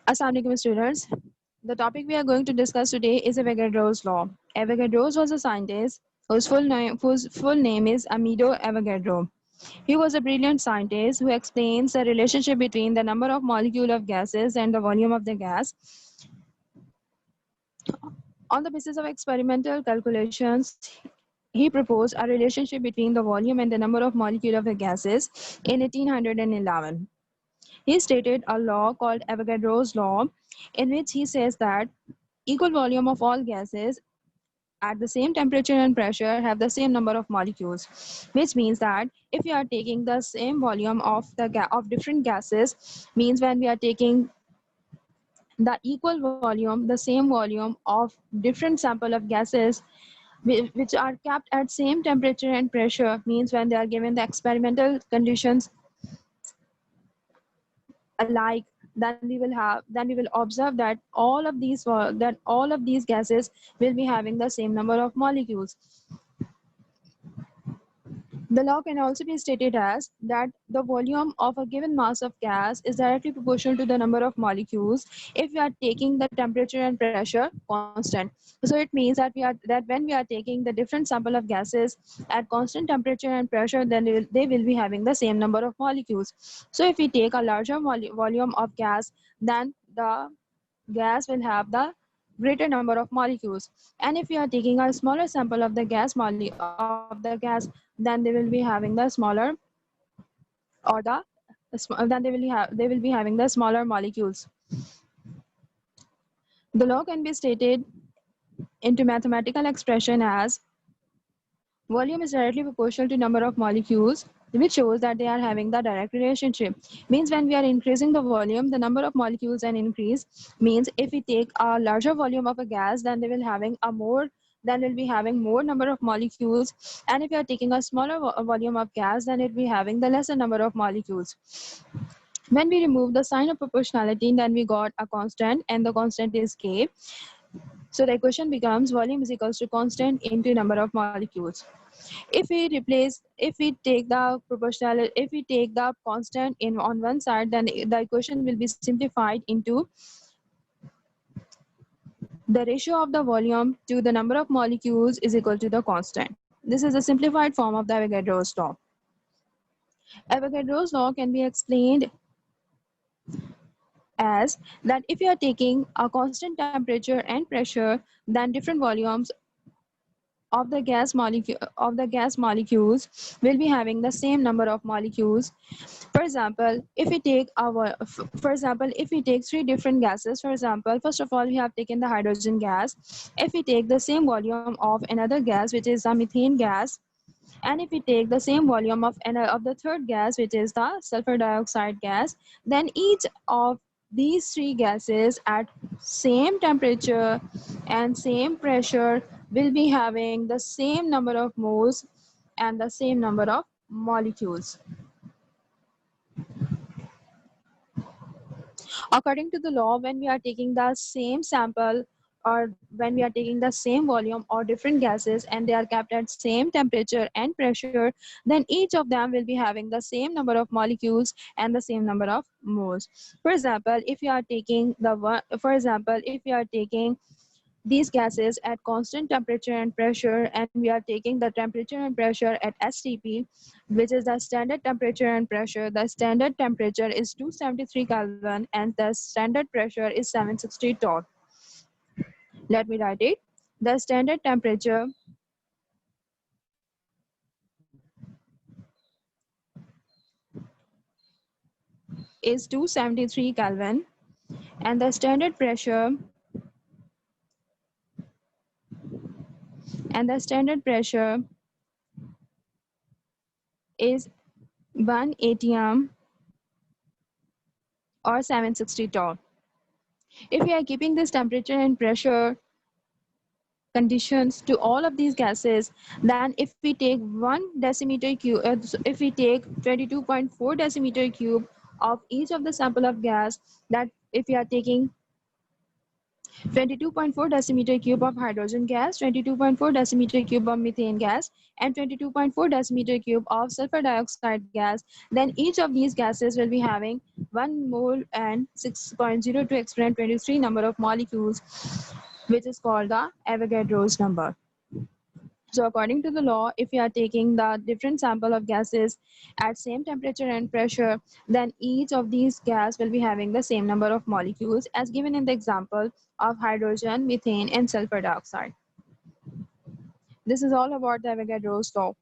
Assalamu alaikum students. The topic we are going to discuss today is Avogadro's law. Avogadro was a scientist whose full name is Amedeo Avogadro. He was a brilliant scientist who explains the relationship between the number of molecule of gases and the volume of the gas. On the basis of experimental calculations, he proposed a relationship between the volume and the number of molecule of the gases in 1811. He stated a law called Avogadro's law, in which he says that equal volume of all gases at the same temperature and pressure have the same number of molecules, which means that if you are taking the same volume of of different gases, means when we are taking the equal volume, the same volume of different sample of gases which are kept at same temperature and pressure, means when they are given the experimental conditions alike, then we will observe that all of these gases will be having the same number of molecules. The law can also be stated as that the volume of a given mass of gas is directly proportional to the number of molecules if we are taking the temperature and pressure constant. So it means that when we are taking the different sample of gases at constant temperature and pressure, then they will be having the same number of molecules. So if we take a larger volume of gas, then the gas will have the greater number of molecules, and if we are taking a smaller sample of the of the gas, then they will be having the smaller or then they will be having the smaller molecules. The law can be stated into mathematical expression as volume is directly proportional to number of molecules, which shows that they are having the direct relationship. Means when we are increasing the volume, the number of molecules and increase. Means if we take a larger volume of a gas, then they will having a more then we'll be having more number of molecules, and if you are taking a smaller volume of gas, then it will be having the lesser number of molecules. When we remove the sign of proportionality, then we got a constant, and the constant is K. So the equation becomes volume is equals to constant into number of molecules. If we take the proportional, if we take the constant in on one side, then the equation will be simplified into the ratio of the volume to the number of molecules is equal to the constant. This is a simplified form of the Avogadro's law. Avogadro's law can be explained as that if you are taking a constant temperature and pressure, then different volumes of the gas molecules will be having the same number of molecules. For example, if we take three different gases, for example, first of all we have taken the hydrogen gas. If we take the same volume of another gas, which is the methane gas, and if we take the same volume of the third gas, which is the sulfur dioxide gas, then each of these three gases at same temperature and same pressure will be having the same number of moles and the same number of molecules. According to the law, when we are taking the same sample or when we are taking the same volume or different gases and they are kept at same temperature and pressure, then each of them will be having the same number of molecules and the same number of moles. For example, if we are taking these gases at constant temperature and pressure, and we are taking the temperature and pressure at STP, which is the standard temperature and pressure. The standard temperature is 273 Kelvin and the standard pressure is 760 torr. Let me write it. The standard temperature is 273 Kelvin and the standard pressure is 1 atm or 760 torr. If we are keeping this temperature and pressure conditions to all of these gases, then if we take 1 decimeter cube, if we take 22.4 decimeter cube of each of the sample of gas, that if we are taking 22.4 decimeter cube of hydrogen gas, 22.4 decimeter cube of methane gas, and 22.4 decimeter cube of sulfur dioxide gas, then each of these gases will be having 1 mole and 6.02 exponent 23 number of molecules, which is called the Avogadro's number. So according to the law, if you are taking the different sample of gases at same temperature and pressure, then each of these gas will be having the same number of molecules as given in the example of hydrogen, methane, and sulfur dioxide. This is all about the Avogadro's law.